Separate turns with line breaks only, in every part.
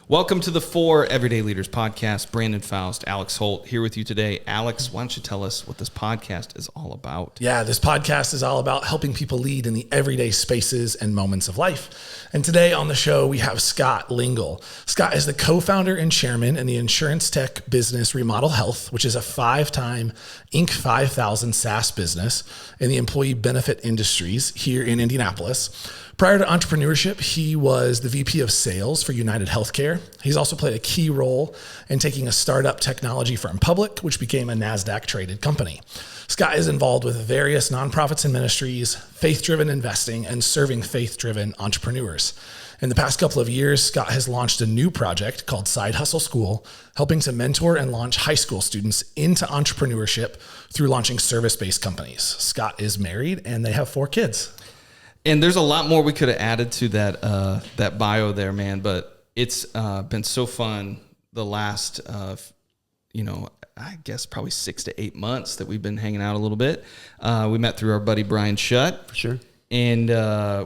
Welcome to the For Everyday Leaders podcast. Brandon Faust, Alex Holt here with you today. Alex, why don't you tell us what this podcast is all about?
Yeah, this podcast is all about helping people lead in the everyday spaces and moments of life. And today on the show, we have Scott Lingle. Scott is the co-founder and chairman in the InsurTech business Remodel Health, which is a 5-time Inc. 5000 SaaS business in the employee benefit industries here in Indianapolis. Prior to entrepreneurship, he was the VP of sales for United Healthcare. He's also played a key role in taking a startup technology firm public, which became a NASDAQ-traded company. Scott is involved with various nonprofits and ministries, faith-driven investing, and serving faith-driven entrepreneurs. In the past couple of years, Scott has launched a new project called Side Hustle School, helping to mentor and launch high school students into entrepreneurship through launching service-based companies. Scott is married, and they have 4 kids.
And there's a lot more we could have added to that bio there, man. But it's been so fun the last, I guess probably 6 to 8 months that we've been hanging out a little bit. We met through our buddy Brian Shutt.
For sure.
And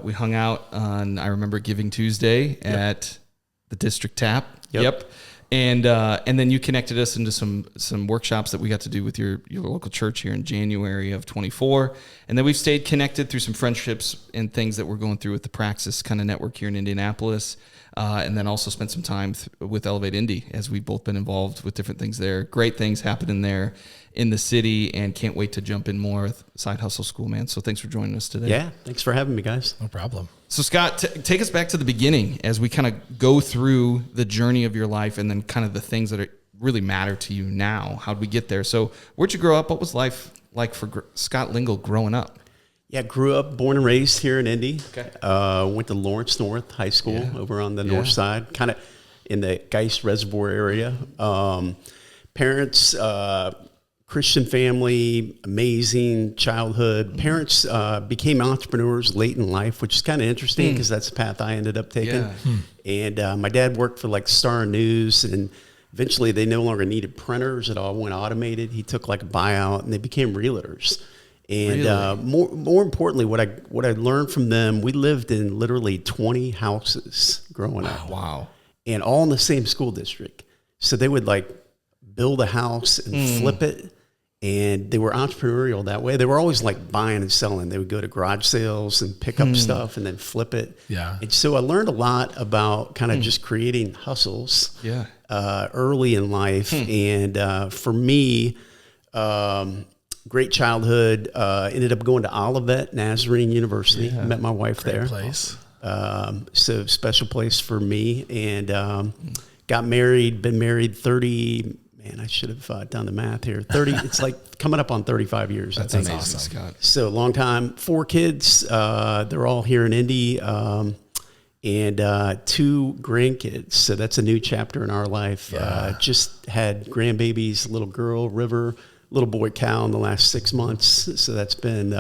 we hung out on, I remember, Giving Tuesday at the District Tap. Yep. And then you connected us into some workshops that we got to do with your local church here in January of 24. And then we've stayed connected through some friendships and things that we're going through with the Praxis kind of network here in Indianapolis. And then also spent some time with Elevate Indy as we've both been involved with different things there. Great things happening there in the city, and can't wait to jump in more with Side Hustle School, man. So thanks for joining us today.
Yeah, thanks for having me, guys.
No problem.
So Scott, take us back to the beginning as we kind of go through the journey of your life and then kind of the things that really matter to you now. How'd we get there? So where'd you grow up? What was life like for Scott Lingle growing up?
Yeah, grew up, born and raised here in Indy.
Okay.
Went to Lawrence North High School over on the north side, kind of in the Geist Reservoir area. Parents, Christian family, amazing childhood. Parents became entrepreneurs late in life, which is kind of interesting because that's the path I ended up taking. Yeah. And my dad worked for like Star News, and eventually they no longer needed printers. It all went automated. He took like a buyout, and they became realtors. And
really?
More importantly, what I learned from them, we lived in literally 20 houses growing up.
Wow.
And all in the same school district. So they would like build a house and flip it. And they were entrepreneurial that way. They were always like buying and selling. They would go to garage sales and pick up stuff and then flip it. Yeah. And so I learned a lot about kind of just creating hustles early in life. And for me, great childhood. Ended up going to Olivet Nazarene University. Met my wife there.
Great place.
So special place for me. And got married, been married 30... Man, I should have done the math here. 30. It's like coming up on 35 years.
That's
I think.
amazing, Scott.
So long time. 4 kids. They're all here in Indy, and 2 grandkids. So that's a new chapter in our life.
Yeah.
Just had grandbabies, little girl River, little boy Cal in the last 6 months. So that's been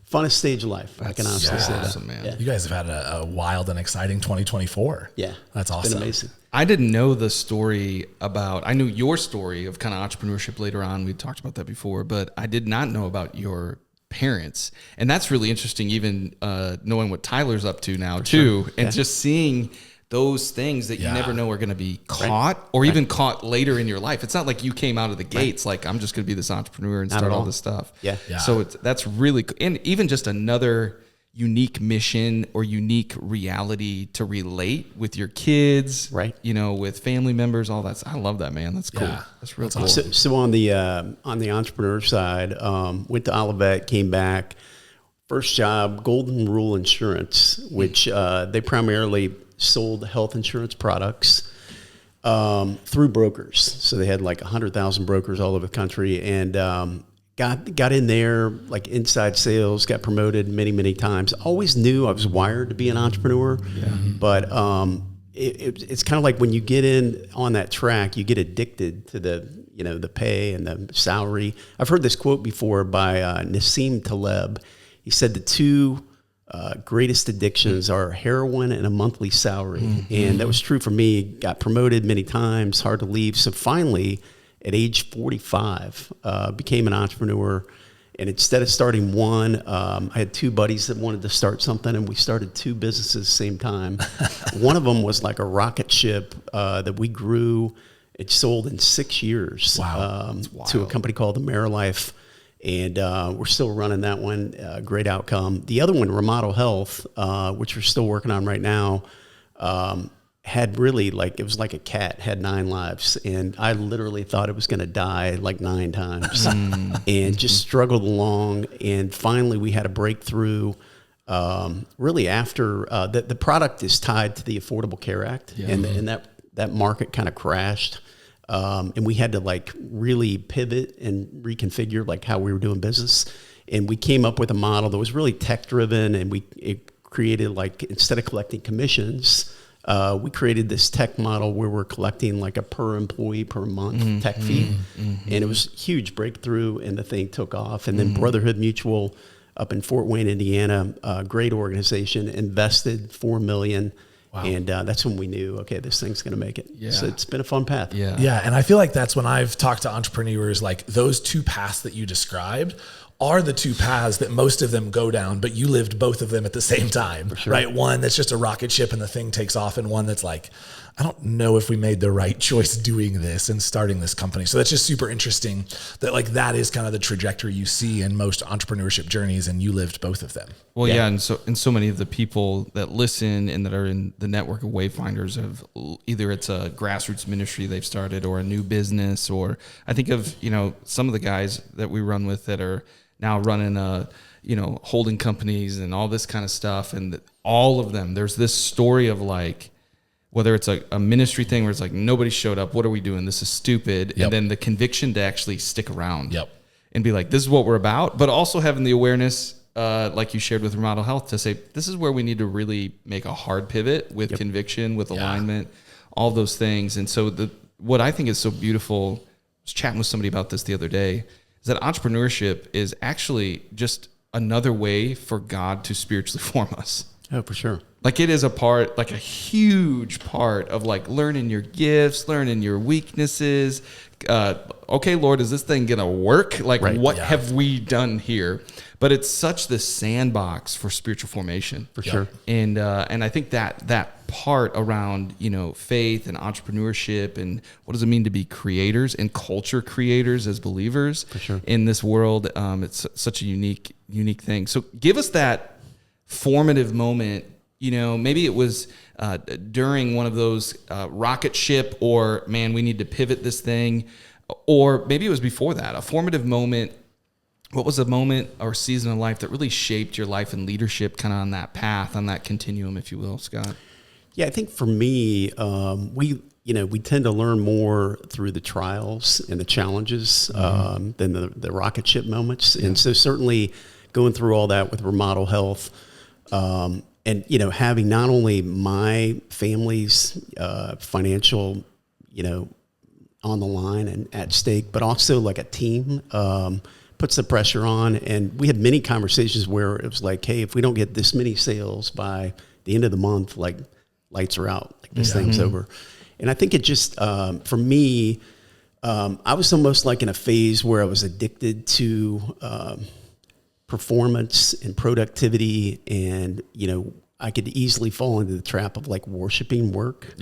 funnest stage of life. I can honestly say that.
Awesome, man.
Yeah. You guys have had a wild and exciting 2024.
Yeah,
that's awesome.
It's been amazing.
I didn't know the story I knew your story of kind of entrepreneurship later on. We talked about that before, but I did not know about your parents. And that's really interesting, even knowing what Tyler's up to now too. And just seeing those things that you never know are going to be caught or even caught later in your life. It's not like you came out of the gates like, I'm just going to be this entrepreneur and start all this stuff. Yeah. So that's really cool. And even just another unique mission or unique reality to relate with your kids, right? You know, with family members, all that. I love that, man. That's cool. Yeah, that's real cool.
So on the entrepreneur side, went to Olivet, came back. First job, Golden Rule Insurance, which they primarily sold health insurance products through brokers. So they had like 100,000 brokers all over the country, and got in there like inside sales, got promoted many times. Always knew I was wired to be an entrepreneur, but it's kind of like when you get in on that track, you get addicted to the pay and the salary. I've heard this quote before by Nassim Taleb. He said the 2 greatest addictions are heroin and a monthly salary, and that was true for me. Got promoted many times, hard to leave. So finally, at age 45, became an entrepreneur And instead of starting one, I had two buddies that wanted to start something, and we started two businesses at the same time. One of them was like a rocket ship that we grew. It sold in 6 years to a company called AmeriLife. And we're still running that one. Great outcome. The other one, Remodel Health, which we're still working on right now, had really it was like a cat, had 9 lives. And I literally thought it was going to die like 9 times and just struggled along. And finally we had a breakthrough really after the product is tied to the Affordable Care Act. Yeah. And that market kind of crashed. And we had to really pivot and reconfigure how we were doing business. And we came up with a model that was really tech driven. And it created instead of collecting commissions, we created this tech model where we're collecting a per employee per month tech fee. And it was a huge breakthrough, and the thing took off. And then Brotherhood Mutual up in Fort Wayne, Indiana, a great organization, invested $4 million. Wow. And that's when we knew, okay, this thing's going to make it. Yeah. So it's been a fun path.
Yeah. Yeah. And I feel like that's when I've talked to entrepreneurs, those 2 paths that you described are the 2 paths that most of them go down, but you lived both of them at the same time, sure. Right? One that's just a rocket ship and the thing takes off, and one that's I don't know if we made the right choice doing this and starting this company. So that's just super interesting that that is kind of the trajectory you see in most entrepreneurship journeys, and you lived both of them.
Well, yeah. And so many of the people that listen and that are in the network of Wayfinders have either it's a grassroots ministry they've started or a new business, or I think of, some of the guys that we run with that are now running holding companies and all this kind of stuff. And all of them, there's this story of whether it's a ministry thing where it's nobody showed up, what are we doing? This is stupid. Yep. And then the conviction to actually stick around and be this is what we're about, but also having the awareness, like you shared with Remodel Health, to say, this is where we need to really make a hard pivot with conviction, with alignment, all those things. And so what I think is so beautiful, I was chatting with somebody about this the other day, is that entrepreneurship is actually just another way for God to spiritually form us.
Oh, for sure.
It is a part, a huge part of learning your gifts, learning your weaknesses. Okay, Lord, is this thing going to work?
Right.
What have we done here? But it's such the sandbox for spiritual formation.
For sure.
And I think that part around, faith and entrepreneurship and what does it mean to be creators and culture creators as believers
for sure.
in this world, it's such a unique thing. So give us that formative moment. Maybe it was during one of those rocket ship, or man, we need to pivot this thing, or maybe it was before that, a formative moment. What was a moment or season of life that really shaped your life and leadership kind of on that path, on that continuum, if you will, Scott?
Yeah, I think for me, we tend to learn more through the trials and the challenges than the rocket ship moments. Yeah. And so certainly going through all that with Remodel Health, and, having not only my family's financial, on the line and at stake, but also a team puts the pressure on. And we had many conversations where it was hey, if we don't get this many sales by the end of the month, lights are out, this thing's over. And I think it just, for me, I was almost in a phase where I was addicted to performance and productivity, and I could easily fall into the trap of worshiping work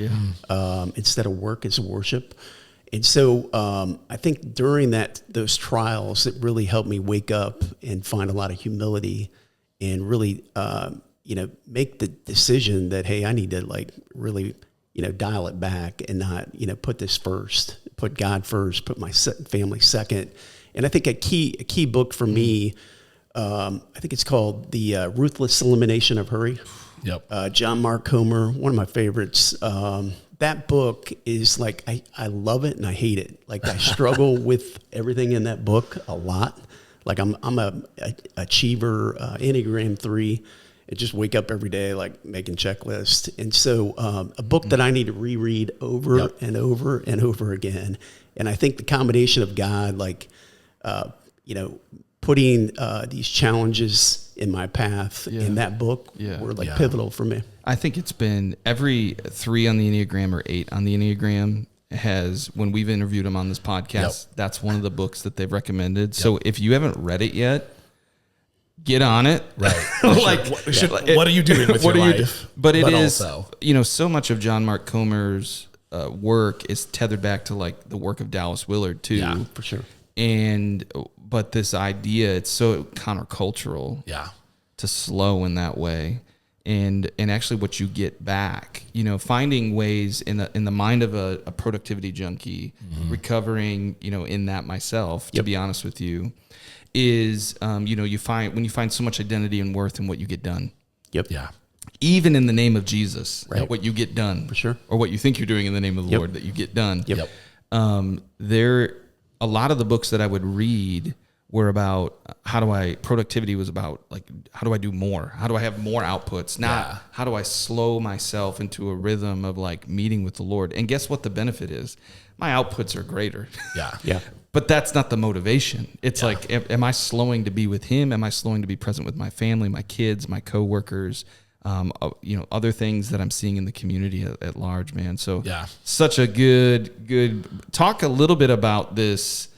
instead of work as worship. And so I think during those trials, it really helped me wake up and find a lot of humility and really make the decision that, hey, I need to really dial it back and not put this first, put God first, put my family second. And I think a key book for me, I think it's called The Ruthless Elimination of Hurry. Yep. John Mark Comer, one of my favorites. That book is I love it and I hate it. I struggle with everything in that book a lot. I'm a achiever, Enneagram 3. I just wake up every day making checklists. And so a book that I need to reread over and over and over again. And I think the combination of God, putting these challenges in my path in that book were pivotal for me.
I think it's been every 3 on the Enneagram or 8 on the Enneagram when we've interviewed him on this podcast, that's one of the books that they've recommended. So if you haven't read it yet, get on it.
Right. What are you doing with your life?
But it is, also, so much of John Mark Comer's work is tethered back to like the work of Dallas Willard too.
Yeah, for sure.
But this idea, it's so countercultural.
Yeah.
To slow in that way. And actually what you get back, finding ways in the mind of a productivity junkie, recovering, in that myself, to be honest with you, is, when you find so much identity and worth in what you get done.
Yep.
Yeah.
Even in the name of Jesus,
right.
What you get done.
For sure.
Or what you think you're doing in the name of the Lord that you get done.
Yep.
A lot of the books that I would read were about productivity was about like, how do I do more? How do I have more outputs? Not how do I slow myself into a rhythm of like meeting with the Lord? And guess what the benefit is? My outputs are greater.
Yeah.
Yeah.
But that's not the motivation. It's like, am I slowing to be with him? Am I slowing to be present with my family, my kids, my coworkers, other things that I'm seeing in the community at large, man. So such a good talk a little bit about this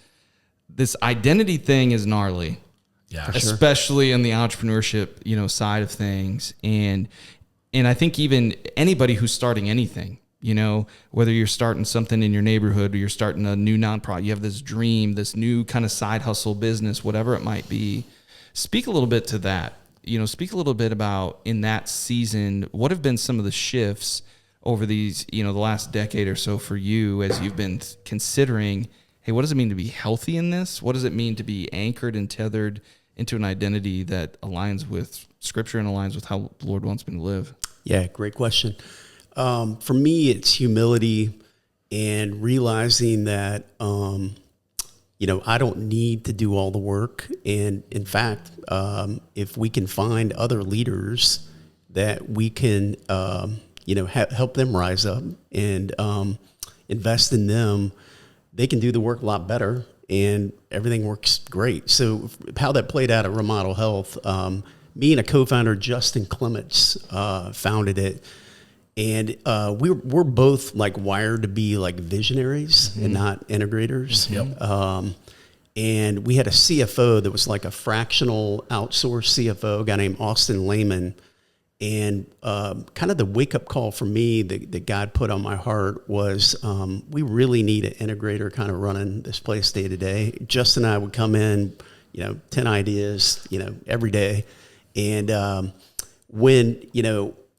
identity thing is gnarly.
Yeah,
especially in the entrepreneurship, side of things. And I think even anybody who's starting anything, whether you're starting something in your neighborhood or you're starting a new nonprofit, you have this dream, this new kind of side hustle business, whatever it might be. Speak a little bit to that. Speak a little bit about in that season, what have been some of the shifts over these, the last decade or so for you as you've been considering, hey, what does it mean to be healthy in this? What does it mean to be anchored and tethered into an identity that aligns with Scripture and aligns with how the Lord wants me to live?
Yeah, great question. For me, it's humility and realizing that, I don't need to do all the work. And in fact, if we can find other leaders that we can, help them rise up and invest in them, they can do the work a lot better and everything works great. So how that played out at Remodel Health, me and a co-founder, Justin Clements, founded it. And we're both like wired to be like visionaries and not integrators.
Yep.
And we had a CFO that was like a fractional outsourced CFO, a guy named Austin Lehman. And kind of the wake-up call for me that God put on my heart was we really need an integrator kind of running this place day to day. Justin and I would come in, 10 ideas, every day. And when,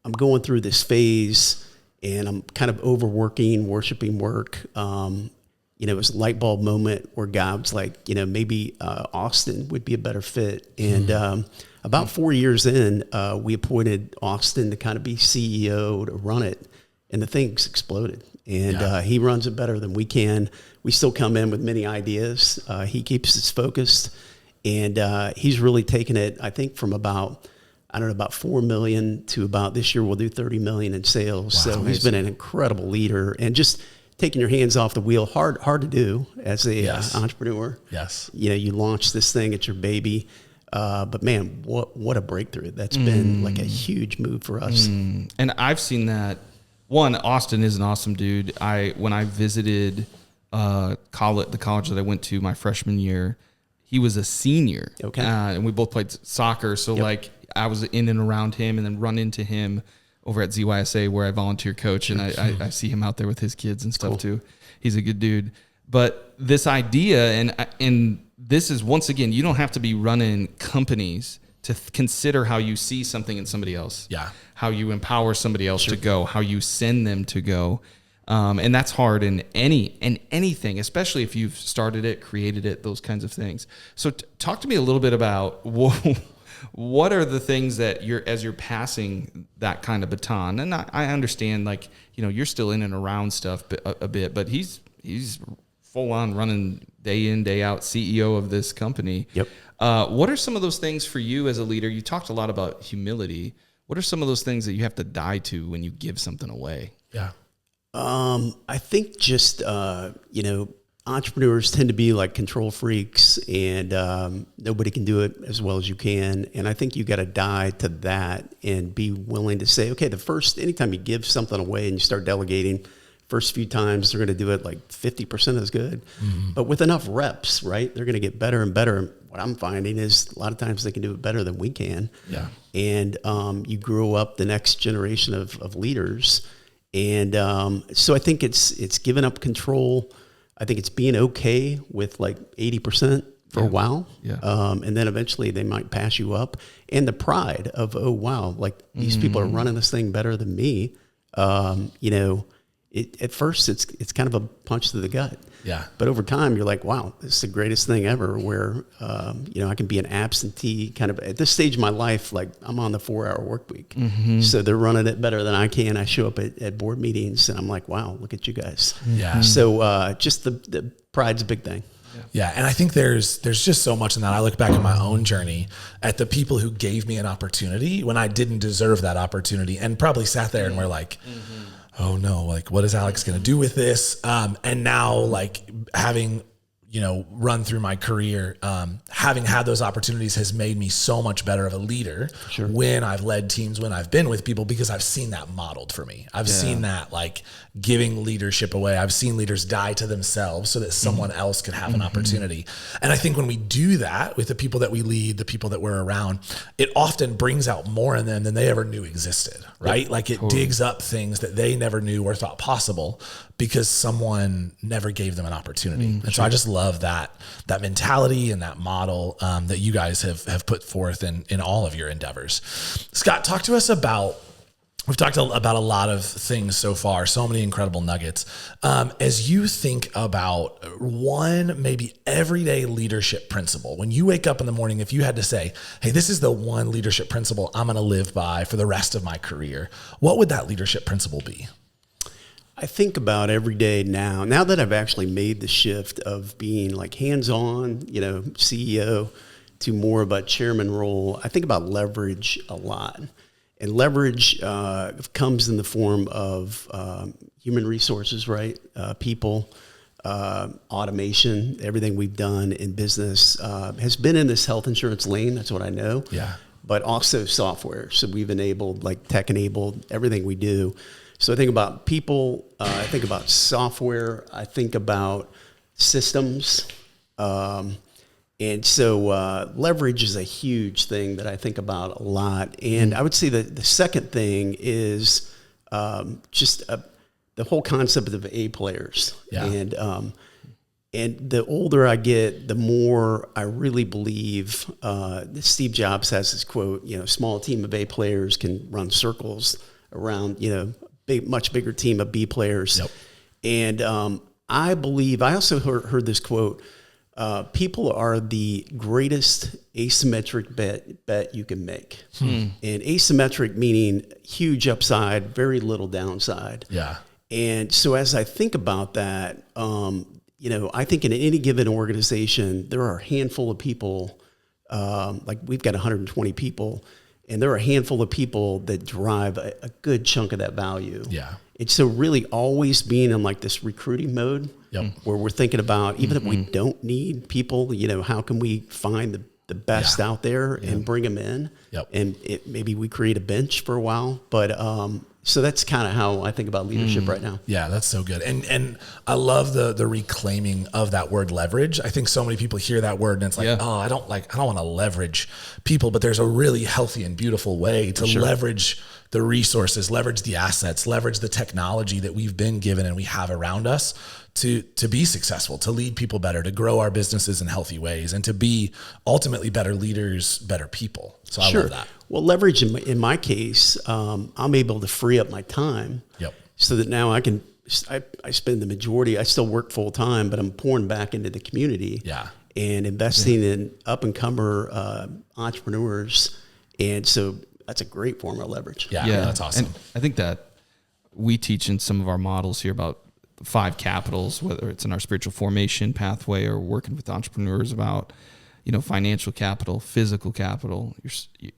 I'm going through this phase and I'm kind of overworking, worshiping work, it was a light bulb moment where God was like, maybe Austin would be a better fit. And about 4 years in, we appointed Austin to kind of be CEO to run it, and the thing's exploded. And he runs it better than we can. We still come in with many ideas. He keeps us focused, and he's really taken it, I think, from about 4 million to about this year we'll do 30 million in sales. Wow, so amazing. He's been an incredible leader, and just taking your hands off the wheel, hard to do as a entrepreneur.
Yes.
You launch this thing, it's your baby. But man, what a breakthrough. That's been like a huge move for us.
And I've seen that. One, Austin is an awesome dude. When I visited the college that I went to my freshman year, he was a senior.
Okay.
And we both played soccer. So like I was in and around him and then run into him over at ZYSA where I volunteer coach. And I see him out there with his kids and stuff too. He's a good dude. But this idea and this is, once again, you don't have to be running companies to consider how you see something in somebody else.
Yeah.
How you empower somebody else to go, how you send them to go. And that's hard in anything, especially if you've started it, created it, those kinds of things. So talk to me a little bit about what are the things that as you're passing that kind of baton. And I understand, like, you're still in and around stuff a bit, but he's full on running day in, day out CEO of this company.
Yep.
What are some of those things for you as a leader? You talked a lot about humility. What are some of those things that you have to die to when you give something away?
Yeah.
I think just, entrepreneurs tend to be like control freaks, and nobody can do it as well as you can. And I think you got to die to that and be willing to say, okay, anytime you give something away and you start delegating, First few times they're going to do it like 50% as good, but with enough reps, right? They're going to get better and better. And what I'm finding is a lot of times they can do it better than we can.
Yeah.
And you grow up the next generation of leaders. And so I think it's giving up control. I think it's being okay with like 80% for a while.
Yeah.
And then eventually they might pass you up. And the pride of, oh, wow, like these people are running this thing better than me. You know, at first it's kind of a punch to the gut.
Yeah.
But over time you're like, wow, this is the greatest thing ever, where, you know, I can be an absentee kind of at this stage of my life. Like I'm on the 4-hour work week. So they're running it better than I can. I show up at board meetings and I'm like, wow, look at you guys.
Yeah.
So just the pride's a big thing.
Yeah, and I think there's just so much in that. I look back at my own journey at the people who gave me an opportunity when I didn't deserve that opportunity, and probably sat there and were like, oh no, like what is Alex going to do with this? And now like having, you know, run through my career, having had those opportunities has made me so much better of a leader when I've led teams, when I've been with people, because I've seen that modeled for me. I've seen that like giving leadership away. I've seen leaders die to themselves so that someone else could have an opportunity. And I think when we do that with the people that we lead, the people that we're around, it often brings out more in them than they ever knew existed, right? Like it digs up things that they never knew or thought possible because someone never gave them an opportunity. And so I just love that mentality and that model that you guys have put forth in all of your endeavors. Scott, talk to us about, we've talked about a lot of things so far, so many incredible nuggets. As you think about one maybe everyday leadership principle, when you wake up in the morning, if you had to say, hey, this is the one leadership principle I'm going to live by for the rest of my career, what would that leadership principle be?
I think about every day now that I've actually made the shift of being like hands-on, you know, CEO to more of a chairman role. I think about leverage a lot. And leverage comes in the form of human resources, right? People, automation, everything we've done in business has been in this health insurance lane. That's what I know.
Yeah.
But also software. So we've enabled, like tech enabled everything we do. So I think about people, I think about software, I think about systems. And so leverage is a huge thing that I think about a lot. And I would say that the second thing is just the whole concept of A players.
Yeah.
And the older I get, the more I really believe, Steve Jobs has this quote, you know, small team of A players can run circles around, you know, much bigger team of B players.
Yep.
And I believe, I also heard this quote, people are the greatest asymmetric bet you can make. And asymmetric meaning huge upside, very little downside.
Yeah.
And so as I think about that, you know, I think in any given organization, there are a handful of people, like we've got 120 people, and there are a handful of people that drive a good chunk of that value.
Yeah.
And so really always being in like this recruiting mode where we're thinking about, even if we don't need people, you know, how can we find the best out there and bring them in? And maybe we create a bench for a while. But so that's kind of how I think about leadership right now.
Yeah, that's so good. And I love the reclaiming of that word leverage. I think so many people hear that word and it's like, oh, I don't want to leverage people, but there's a really healthy and beautiful way to leverage the resources, leverage the assets, leverage the technology that we've been given and we have around us to be successful, to lead people better, to grow our businesses in healthy ways, and to be ultimately better leaders, better people. So I love that.
Well, leverage in my case, I'm able to free up my time so that now I spend the majority, I still work full time, but I'm pouring back into the community and investing in up and comer entrepreneurs. And so that's a great form of leverage.
Yeah, that's awesome.
And I think that we teach in some of our models here about 5 capitals, whether it's in our spiritual formation pathway or working with entrepreneurs about, you know, financial capital, physical capital,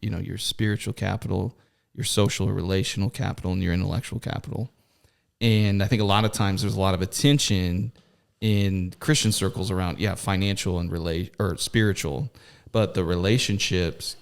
your spiritual capital, your social or relational capital, and your intellectual capital. And I think a lot of times there's a lot of attention in Christian circles around, financial and spiritual, but the relationships,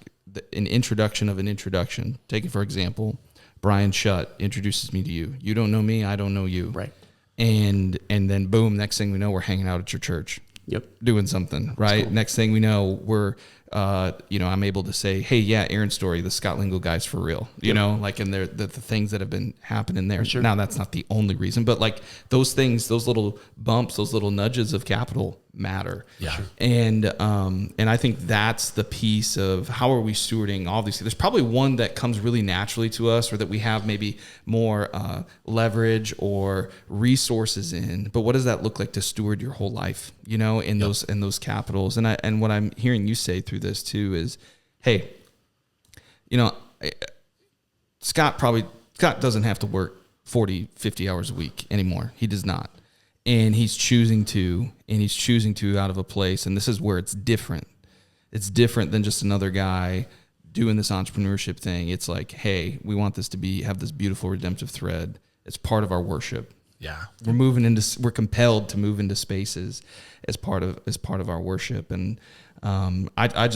an introduction of an introduction. Take it for example, Brian Shutt introduces me to you. You don't know me, I don't know you.
Right.
And then boom, next thing we know, we're hanging out at your church.
Yep.
Doing something, right? Cool. Next thing we know, we're, I'm able to say, hey, yeah, Aaron's story, the Scott Lingle guy's for real, you know, like, and the things that have been happening there. Sure. Now, that's not the only reason, but like those things, those little bumps, those little nudges of capital matter.
Yeah. Sure.
And I think that's the piece of how are we stewarding all these. There's probably one that comes really naturally to us, or that we have maybe more leverage or resources in, but what does that look like to steward your whole life, you know, in those capitals? And what I'm hearing you say through this too is, hey, you know, Scott doesn't have to work 40, 50 hours a week anymore. He does not. And he's choosing to out of a place. And this is where it's different. It's different than just another guy doing this entrepreneurship thing. It's like, hey, we want this to have this beautiful redemptive thread. It's part of our worship.
Yeah.
We're compelled to move into spaces as part of our worship. And I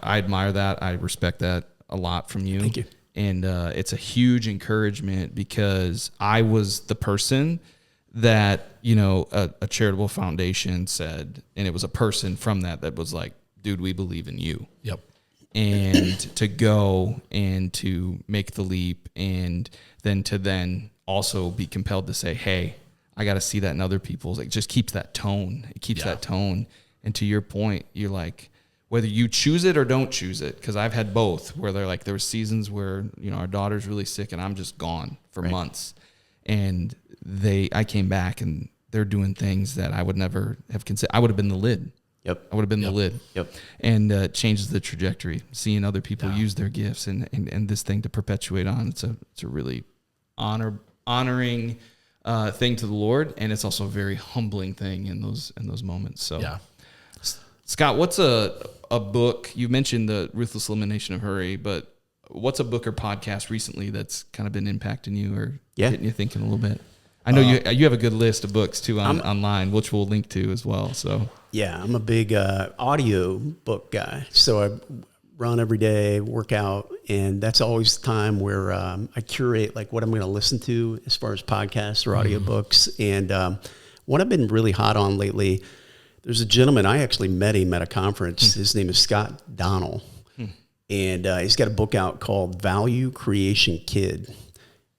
admire that. I respect that a lot from you.
Thank you.
And it's a huge encouragement, because I was the person that, you know, a charitable foundation said, and it was a person from that was like, dude, we believe in you.
Yep.
And to go and to make the leap, and then also be compelled to say, hey, I got to see that in other people's. It just keeps that tone. It keeps that tone. And to your point, you're like, whether you choose it or don't choose it, because I've had both, where they're like, there were seasons where, you know, our daughter's really sick and I'm just gone for months. And I came back and they're doing things that I would never have considered. I would have been the lid.
Yep.
I would have been the lid.
Yep.
And changes the trajectory, seeing other people use their gifts and this thing to perpetuate on. It's a really honoring thing to the Lord, and it's also a very humbling thing in those moments. So, Scott, what's a book? You mentioned the Ruthless Elimination of Hurry, but what's a book or podcast recently that's kind of been impacting you or getting you thinking a little bit? I know you have a good list of books too online, which we'll link to as well. So
yeah, I'm a big audio book guy. So I run every day, work out, and that's always the time where I curate like what I'm going to listen to as far as podcasts or audiobooks. And what I've been really hot on lately, there's a gentleman, I actually met him at a conference. His name is Scott Lingle. And he's got a book out called Value Creation Kid.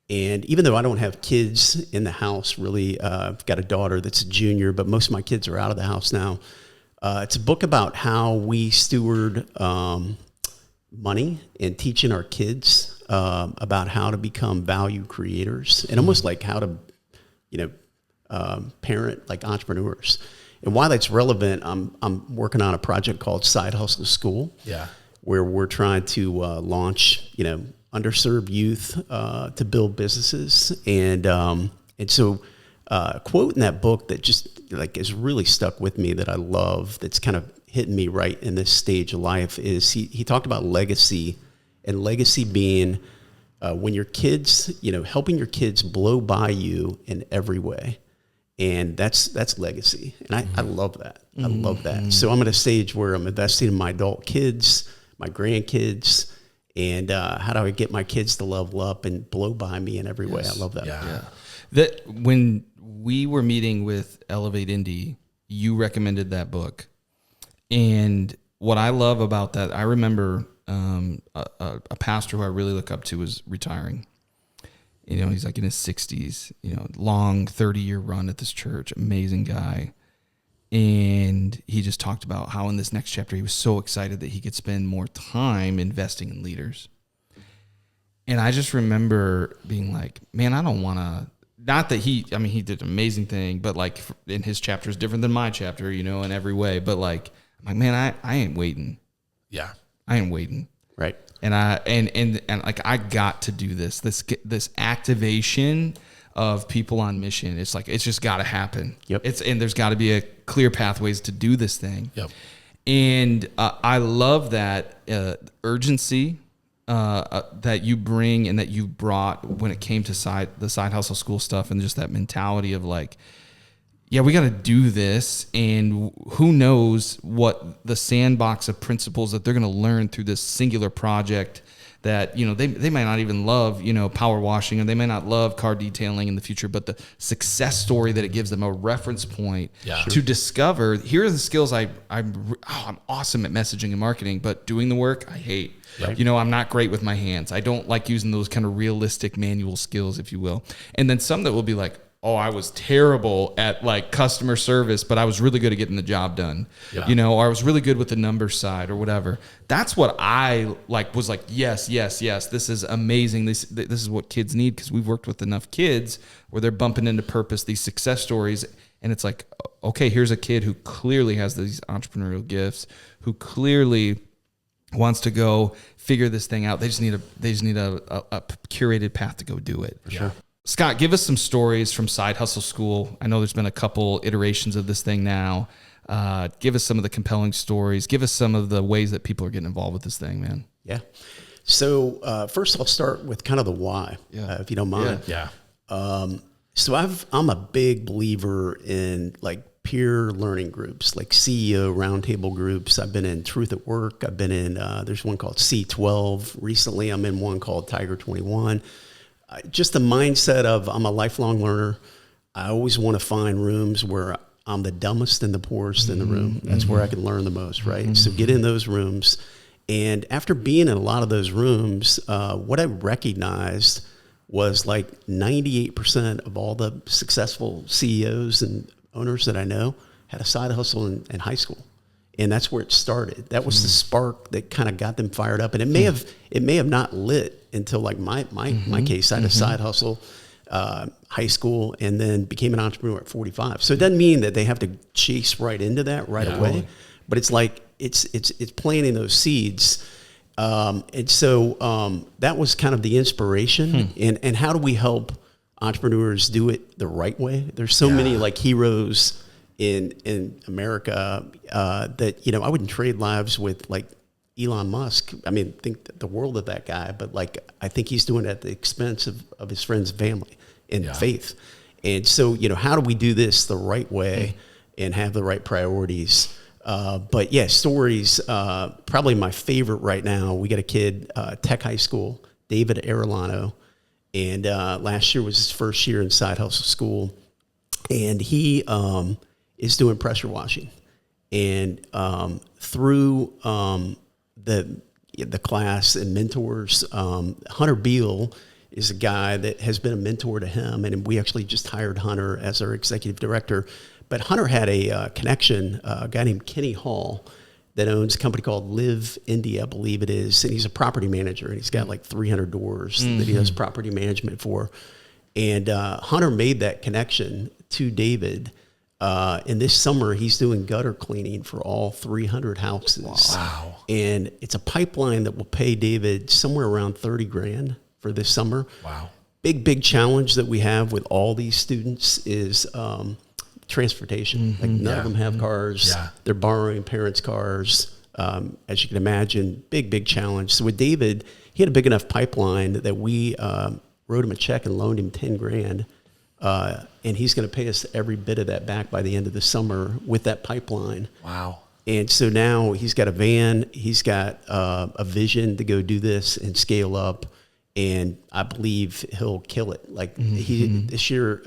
And even though I don't have kids in the house, really, I've got a daughter that's a junior, but most of my kids are out of the house now. It's a book about how we steward money and teaching our kids about how to become value creators and almost like how to, parent like entrepreneurs. And while that's relevant, I'm working on a project called Side Hustle School.
Yeah.
Where we're trying to launch, underserved youth to build businesses. And so a quote in that book that just like is really stuck with me that I love, that's kind of hitting me right in this stage of life, is he talked about legacy, and legacy being when your kids, helping your kids blow by you in every way. And that's legacy. And I love that. I love that. So I'm at a stage where I'm investing in my adult kids, my grandkids, and how do I get my kids to level up and blow by me in every way? I love that.
Yeah.
That when we were meeting with Elevate Indy, you recommended that book. And what I love about that, I remember a pastor who I really look up to was retiring. He's like in his 60s, long 30-year run at this church, amazing guy. And he just talked about how in this next chapter, he was so excited that he could spend more time investing in leaders. And I just remember being like, man, I don't want to, not that he did an amazing thing, but like in his chapter is different than my chapter, in every way. But like, I'm like, man, I ain't waiting.
Yeah.
I ain't waiting.
Right.
And like, I got to do this activation of people on mission. It's like, it's just got to happen.
Yep.
And there's got to be a clear pathways to do this thing.
Yep.
And I love that urgency that you bring and that you brought when it came to the side hustle school stuff, and just that mentality of like, yeah, we got to do this, and who knows what the sandbox of principles that they're going to learn through this singular project that, they might not even love, power washing, or they may not love car detailing in the future, but the success story that it gives them, a reference point to discover, here are the skills I'm awesome at messaging and marketing, but doing the work I hate. Right. I'm not great with my hands. I don't like using those kind of realistic manual skills, if you will. And then some that will be like, oh, I was terrible at like customer service, but I was really good at getting the job done. Yeah. Or I was really good with the numbers side or whatever. That's what I was like, yes, this is amazing. This is what kids need, because we've worked with enough kids where they're bumping into purpose, these success stories. And it's like, okay, here's a kid who clearly has these entrepreneurial gifts, who clearly wants to go figure this thing out. They just need a curated path to go do it.
For sure.
Scott, give us some stories from Side Hustle School. I know there's been a couple iterations of this thing now. Give us some of the compelling stories. Give us some of the ways that people are getting involved with this thing, man.
Yeah. So first I'll start with kind of the why, if you don't mind.
Yeah.
So I'm a big believer in like peer learning groups, like CEO roundtable groups. I've been in Truth at Work. I've been in, there's one called C12. Recently, I'm in one called Tiger 21. Just the mindset of I'm a lifelong learner. I always want to find rooms where I'm the dumbest and the poorest in the room. That's where I can learn the most, right? So get in those rooms. And after being in a lot of those rooms, what I recognized was like 98% of all the successful CEOs and owners that I know had a side hustle in high school. And that's where it started. That was the spark that kind of got them fired up. And it may have not lit until like my case. I had a side hustle, high school, and then became an entrepreneur at 45. So it doesn't mean that they have to chase right into that right away, but it's like, it's planting those seeds. And so that was kind of the inspiration. And how do we help entrepreneurs do it the right way? There's so many like heroes in America that, I wouldn't trade lives with like Elon Musk. I mean, think the world of that guy, but like, I think he's doing it at the expense of his friend's family and faith. And so, how do we do this the right way and have the right priorities? But yeah, stories, probably my favorite right now. We got a kid, Tech High School, David Arellano. And last year was his first year in Side Hustle School. And he is doing pressure washing. And through the class and mentors, Hunter Beal is a guy that has been a mentor to him. And we actually just hired Hunter as our executive director. But Hunter had a connection, a guy named Kenny Hall that owns a company called Live India, I believe it is. And he's a property manager, and he's got like 300 doors that he does property management for. And Hunter made that connection to David. And this summer, he's doing gutter cleaning for all 300 houses.
Wow.
And it's a pipeline that will pay David somewhere around $30,000 for this summer.
Wow.
Big challenge that we have with all these students is transportation. Like none of them have cars. They're borrowing parents' cars. As you can imagine, big challenge. So with David, he had a big enough pipeline that we wrote him a check and loaned him $10,000. And he's going to pay us every bit of that back by the end of the summer with that pipeline.
Wow.
And so now he's got a van, he's got a vision to go do this and scale up. And I believe he'll kill it. Like this year,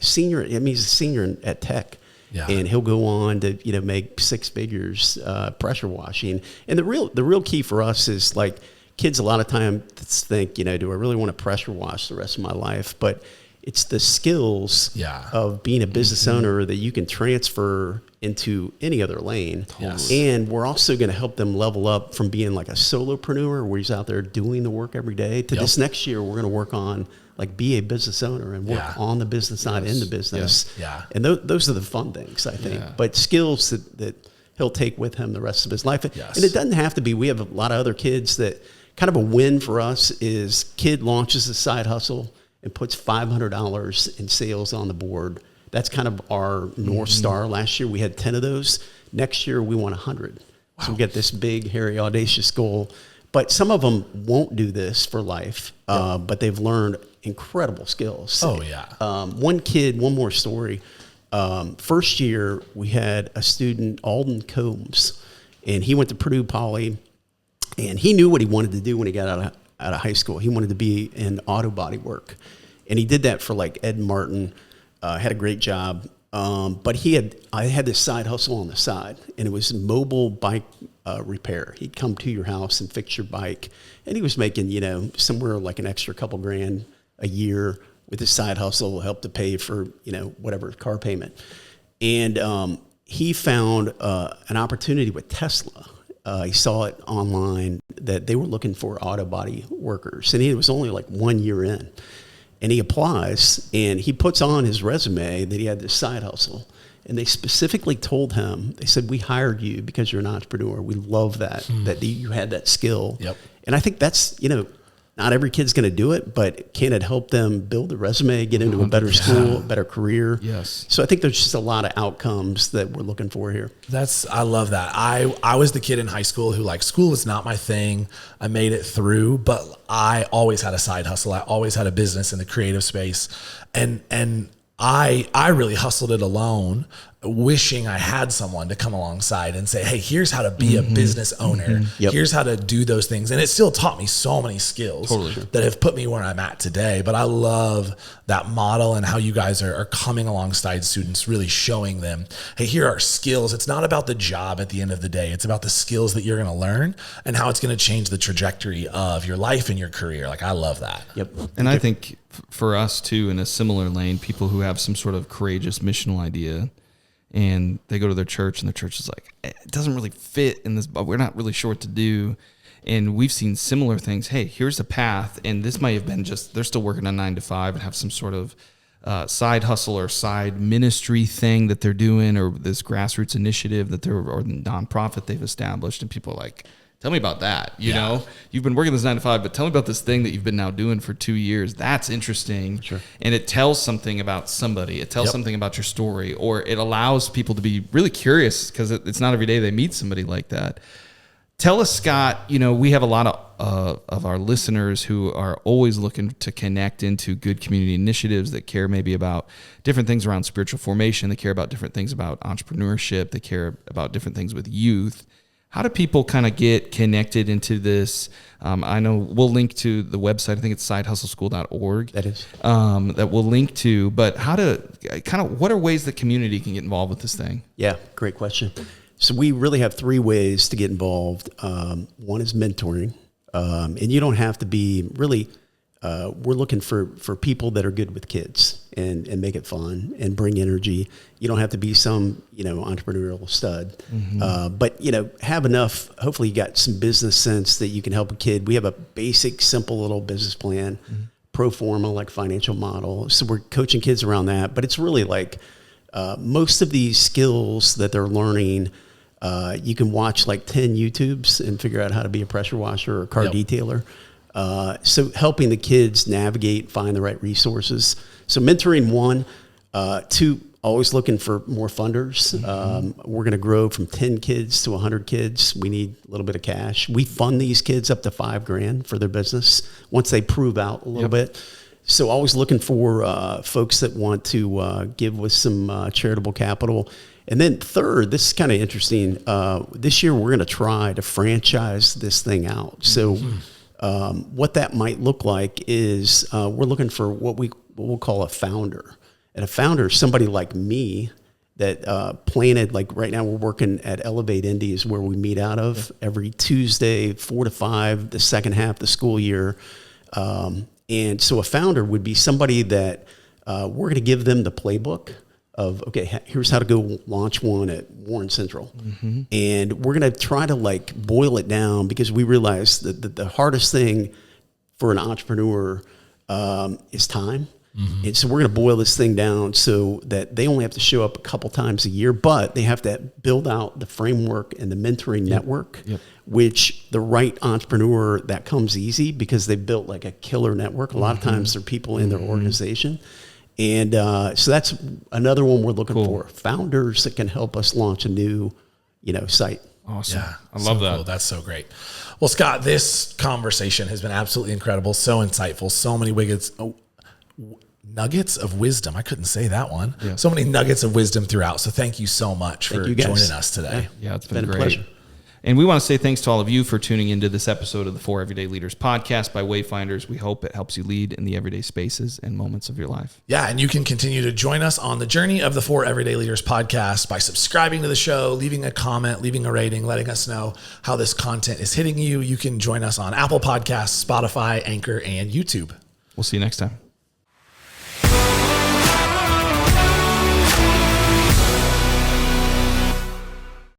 senior. I mean, he's a senior at Tech, and he'll go on to make six figures pressure washing. And the real key for us is like kids a lot of times think, do I really want to pressure wash the rest of my life? But it's the skills of being a business owner that you can transfer into any other lane.
Yes.
And we're also going to help them level up from being like a solopreneur where he's out there doing the work every day to this next year, we're going to work on like be a business owner and work on the business side in the business.
Yeah.
And those are the fun things, I think. But skills that he'll take with him the rest of his life.
Yes.
And it doesn't have to be, we have a lot of other kids that kind of a win for us is kid launches a side hustle and puts $500 in sales on the board. That's kind of our North Star. Last year we had 10 of those. Next year we want 100. Wow. So we get this big, hairy, audacious goal. But some of them won't do this for life, but they've learned incredible skills.
Oh, yeah.
One kid, one more story. First year we had a student, Alden Combs, and he went to Purdue Poly, and he knew what he wanted to do when he got out of high school. He wanted to be in auto body work. And he did that for like Ed Martin, had a great job. But I had this side hustle on the side, and it was mobile bike repair. He'd come to your house and fix your bike, and he was making, somewhere like an extra couple grand a year with his side hustle, help to pay for, whatever car payment. And he found an opportunity with Tesla. He saw it online that they were looking for auto body workers, and he was only like 1 year in. And he applies, and he puts on his resume that he had this side hustle. And they specifically told him, they said, we hired you because you're an entrepreneur. We love that you had that skill.
Yep.
And I think that's, not every kid's going to do it, but can it help them build a resume, get into a better school, a better career?
Yes.
So I think there's just a lot of outcomes that we're looking for here.
I love that. I was the kid in high school who school was not my thing. I made it through, but I always had a side hustle. I always had a business in the creative space. And I really hustled it alone, wishing I had someone to come alongside and say, hey, here's how to be a business owner.
Yep.
Here's how to do those things. And it still taught me so many skills that have put me where I'm at today. But I love that model and how you guys are coming alongside students, really showing them, hey, here are skills. It's not about the job at the end of the day. It's about the skills that you're going to learn and how it's going to change the trajectory of your life and your career. I love that.
Yep.
And I think for us too, in a similar lane, people who have some sort of courageous missional idea, and they go to their church, and their church is like, it doesn't really fit in this, but we're not really sure what to do. And we've seen similar things. Hey, here's a path. And this might have been they're still working a 9 to 5 and have some sort of side hustle or side ministry thing that they're doing, or this grassroots initiative or nonprofit they've established. And people are like, tell me about that. You know, you've been working this 9 to 5, but tell me about this thing that you've been now doing for 2 years. That's interesting.
Sure.
And it tells something about somebody. It tells something about your story, or it allows people to be really curious, because it's not every day they meet somebody like that. Tell us, Scott, we have a lot of our listeners who are always looking to connect into good community initiatives that care maybe about different things around spiritual formation. They care about different things about entrepreneurship. They care about different things with youth. How do people kind of get connected into this? I know we'll link to the website. I think it's sidehustleschool.org.
That is.
That we'll link to. But what are ways the community can get involved with this thing?
Yeah, great question. So we really have 3 ways to get involved. One is mentoring. And you don't have to be really, we're looking for people that are good with kids and make it fun and bring energy. You don't have to be some, entrepreneurial stud, but, have enough. Hopefully you got some business sense that you can help a kid. We have a basic, simple little business plan, pro forma, like financial model. So we're coaching kids around that, but it's really most of these skills that they're learning, you can watch 10 YouTubes and figure out how to be a pressure washer or a car detailer. So helping the kids navigate, find the right resources. So mentoring 1, 2, always looking for more funders. We're going to grow from 10 kids to 100 kids. We need a little bit of cash. We fund these kids up to $5,000 for their business once they prove out a little bit. So always looking for folks that want to give with some charitable capital. And then third, this is kind of interesting. This year, we're going to try to franchise this thing out. So what that might look like is we're looking for what we'll call a founder. And a founder is somebody like me that planted, right now we're working at Elevate Indy is where we meet out of every Tuesday, 4 to 5, the second half of the school year. And so a founder would be somebody that we're going to give them the playbook of, okay, here's how to go launch one at Warren Central. And we're going to try to boil it down, because we realize that the hardest thing for an entrepreneur is time. And so we're going to boil this thing down so that they only have to show up a couple times a year, but they have to build out the framework and the mentoring network, which the right entrepreneur, that comes easy because they've built a killer network. A lot of times there are people in their organization. And so that's another one we're looking for. Founders that can help us launch a new, site.
Awesome.
Yeah,
I love that.
Cool. That's so great. Well, Scott, this conversation has been absolutely incredible. So insightful. So many nuggets of wisdom. I couldn't say that one. Yeah. So many nuggets of wisdom throughout. So thank you so much for joining us today.
Yeah, it's been great.
A pleasure.
And we want to say thanks to all of you for tuning into this episode of the 4 Everyday Leaders podcast by Wayfinders. We hope it helps you lead in the everyday spaces and moments of your life.
Yeah, and you can continue to join us on the journey of the 4 Everyday Leaders podcast by subscribing to the show, leaving a comment, leaving a rating, letting us know how this content is hitting you. You can join us on Apple Podcasts, Spotify, Anchor, and YouTube.
We'll see you next time.